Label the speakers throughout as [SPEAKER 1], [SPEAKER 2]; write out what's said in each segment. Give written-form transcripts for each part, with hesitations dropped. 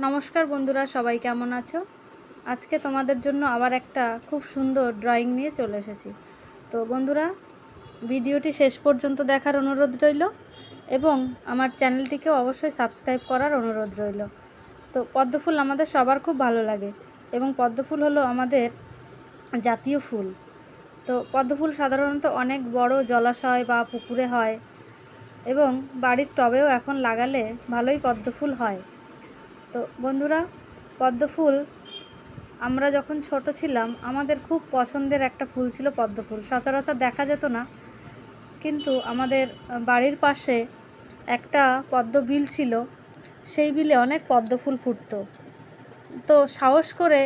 [SPEAKER 1] নমস্কার বন্ধুরা, সবাই কেমন আছো? আজকে তোমাদের জন্য আবার একটা খুব সুন্দর ড্রয়িং নিয়ে চলে এসেছি। তো বন্ধুরা, ভিডিওটি শেষ পর্যন্ত দেখার অনুরোধ রইল এবং আমার চ্যানেলটিকেও অবশ্যই সাবস্ক্রাইব করার অনুরোধ রইল। তো পদ্মফুল আমাদের সবার খুব ভালো লাগে এবং পদ্মফুল হলো আমাদের জাতীয় ফুল। তো পদ্মফুল সাধারণত অনেক বড় জলাশয় বা পুকুরে হয় এবং বাড়ির টবেও এখন লাগালে ভালোই পদ্মফুল হয়। তো বন্ধুরা, পদ্মফুল আমরা যখন ছোট ছিলাম আমাদের খুব পছন্দের একটা ফুল ছিল পদ্মফুল। সচরাচর দেখা যেত না, কিন্তু আমাদের বাড়ির পাশে একটা পদ্ম বিল ছিল, সেই বিলে অনেক পদ্মফুল ফুটতো। তো সাহস করে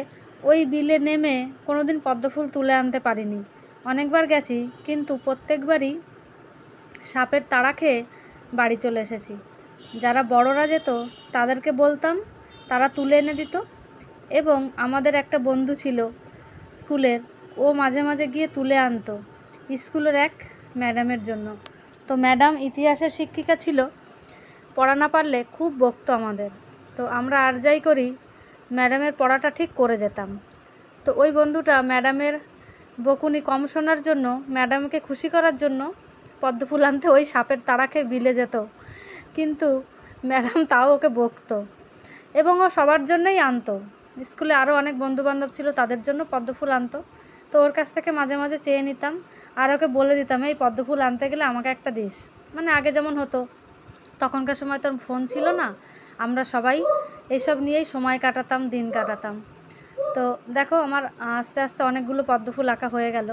[SPEAKER 1] ওই বিলে নেমে কোনো দিন পদ্মফুল তুলে আনতে পারিনি। অনেকবার গেছি, কিন্তু প্রত্যেকবারই সাপের তাড়া খেয়ে বাড়ি চলে এসেছি। যারা বড়রা যেত তাদেরকে বলতাম, তারা তুলে এনে দিত। এবং আমাদের একটা বন্ধু ছিল স্কুলের, ও মাঝে মাঝে গিয়ে তুলে আনতো স্কুলের এক ম্যাডামের জন্য। তো ম্যাডাম ইতিহাসের শিক্ষিকা ছিল, পড়া না পারলে খুব বকতো আমাদের। তো আমরা আর যাই করি, ম্যাডামের পড়াটা ঠিক করে যেতাম। তো ওই বন্ধুটা ম্যাডামের বকুনি কম শোনার জন্য, ম্যাডামকে খুশি করার জন্য পদ্মফুল আনতে ওই সাপের তাড়া খেয়ে বিলে যেত, কিন্তু ম্যাডাম তাও ওকে বকতো এবং ও সবার জন্যই আনতো। স্কুলে আরও অনেক বন্ধুবান্ধব ছিল, তাদের জন্য পদ্মফুল আনতো। তো ওর কাছ থেকে মাঝে মাঝে চেয়ে নিতাম আর ওকে বলে দিতাম, এই পদ্মফুল আনতে গেলে আমাকে একটা দিস। মানে আগে যেমন হতো, তখনকার সময় তো ফোন ছিল না, আমরা সবাই এইসব নিয়েই সময় কাটাতাম, দিন কাটাতাম। তো দেখো, আমার আস্তে আস্তে অনেকগুলো পদ্মফুল আঁকা হয়ে গেল।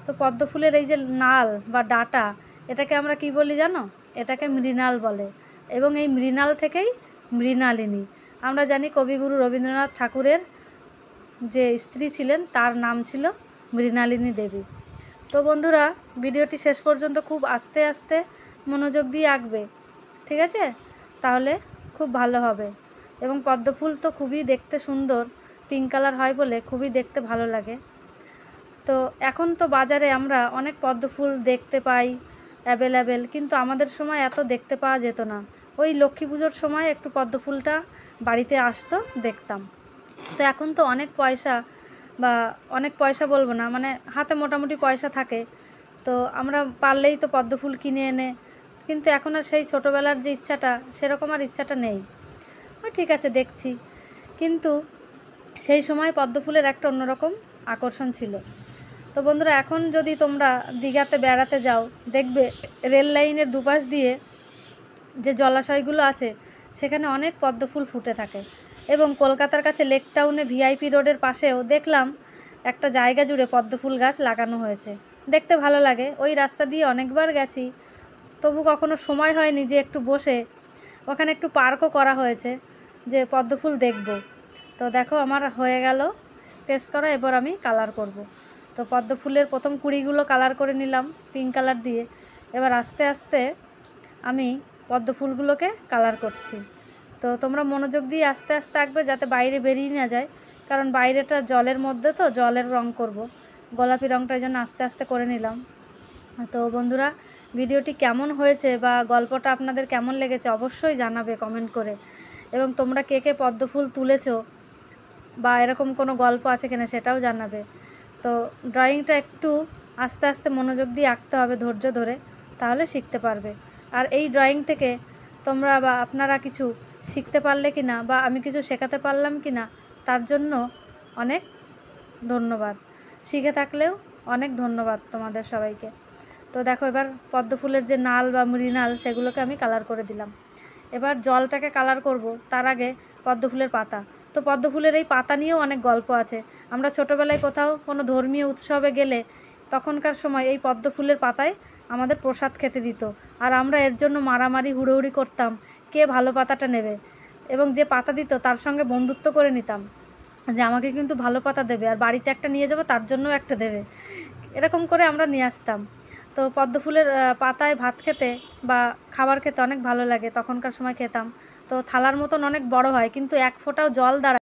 [SPEAKER 1] তো পদ্মফুলের এই যে নাল বা ডাঁটা, এটাকে আমরা কি বলি জানো? এটাকে মৃণাল বলে। এবং এই মৃণাল থেকেই মৃণালিনী। আমরা জানি কবিগুরু রবীন্দ্রনাথ ঠাকুরের যে স্ত্রী ছিলেন তার নাম ছিল মৃণালিনী দেবী। তো বন্ধুরা, ভিডিওটি শেষ পর্যন্ত খুব আস্তে আস্তে মনোযোগ দিয়ে আঁকবে, ঠিক আছে? তাহলে খুব ভালো হবে। এবং পদ্মফুল তো খুবই দেখতে সুন্দর, পিঙ্ক কালার হয় বলে খুবই দেখতে ভালো লাগে। তো এখন তো বাজারে আমরা অনেক পদ্মফুল দেখতে পাই অ্যাভেলেবেল, কিন্তু আমাদের সময় এত দেখতে পাওয়া যেত না। ওই লক্ষ্মী পুজোর সময় একটু পদ্মফুলটা বাড়িতে আসতো, দেখতাম। তো এখন তো অনেক পয়সা, বা অনেক পয়সা বলবো না, মানে হাতে মোটামুটি পয়সা থাকে, তো আমরা পারলেই তো পদ্মফুল কিনে এনে, কিন্তু এখন আর সেই ছোটোবেলার যে ইচ্ছাটা, সেরকম আর ইচ্ছাটা নেই। ঠিক আছে, দেখছি, কিন্তু সেই সময় পদ্মফুলের একটা অন্যরকম আকর্ষণ ছিল। তো বন্ধুরা, এখন যদি তোমরা দীঘাতে বেড়াতে যাও, দেখবে রেল লাইনের দুপাশ দিয়ে যে জলাশয়গুলো আছে সেখানে অনেক পদ্মফুল ফুটে থাকে। এবং কলকাতার কাছে লেক টাউনে ভিআইপি রোডের পাশেও দেখলাম একটা জায়গা জুড়ে পদ্মফুল গাছ লাগানো হয়েছে। দেখতে ভালো লাগে। ওই রাস্তা দিয়ে অনেকবার গেছি, তবু কখনো সময় হয়নি যে একটু বসে, ওখানে একটু পার্কও করা হয়েছে যে পদ্মফুল দেখব। তো দেখো, আমার হয়ে গেল স্কেচ করা, এবার আমি কালার করব। তো পদ্মফুলের প্রথম কুড়িগুলো কালার করে নিলাম পিঙ্ক কালার দিয়ে। এবার আস্তে আস্তে আমি পদ্মফুলগুলোকে কালার করছি। তো তোমরা মনোযোগ দিয়ে আস্তে আস্তে আঁকবে, যাতে বাইরে বেরিয়ে না যায়, কারণ বাইরেটা জলের মধ্যে, তো জলের রং করব, গোলাপি রংটা, এই জন্য আস্তে আস্তে করে নিলাম। তো বন্ধুরা, ভিডিওটি কেমন হয়েছে বা গল্পটা আপনাদের কেমন লেগেছে অবশ্যই জানাবে কমেন্ট করে। এবং তোমরা কে কে পদ্মফুল তুলেছো বা এরকম কোনো গল্প আছে কিনা সেটাও জানাবে। তো ড্রয়িংটা একটু আস্তে আস্তে মনোযোগ দিয়ে আঁকতে হবে, ধৈর্য ধরে, তাহলে শিখতে পারবে। আর এই ড্রয়িং থেকে তোমরা বা আপনারা কিছু শিখতে পারলে কি না, বা আমি কিছু শেখাতে পারলাম কি না, তার জন্য অনেক ধন্যবাদ। শিখে থাকলেও অনেক ধন্যবাদ তোমাদের সবাইকে। তো দেখো, এবার পদ্মফুলের যে নাল বা মৃণাল, সেগুলোকে আমি কালার করে দিলাম। এবার জলটাকে কালার করব, তার আগে পদ্মফুলের পাতা। তো পদ্মফুলের এই পাতা নিয়েও অনেক গল্প আছে। আমরা ছোটোবেলায় কোথাও কোনো ধর্মীয় উৎসবে গেলে তখনকার সময় এই পদ্মফুলের পাতায় আমাদের প্রসাদ খেতে দিত, আর আমরা এর জন্য মারামারি হুড়োহুড়ি করতাম কে ভালো পাতাটা নেবে। এবং যে পাতা দিত তার সঙ্গে বন্ধুত্ব করে নিতাম যে আমাকে কিন্তু ভালো পাতা দেবে, আর বাড়িতে একটা নিয়ে যাবো, তার জন্যও একটা দেবে। এরকম করে আমরা নিয়ে আসতাম। তো পদ্মফুলের পাতায় ভাত খেতে বা খাবার খেতে অনেক ভালো লাগে, তখনকার সময় খেতাম। তো থালার মতন অনেক বড় হয়, কিন্তু এক ফোঁটাও জল দাঁড়ায়।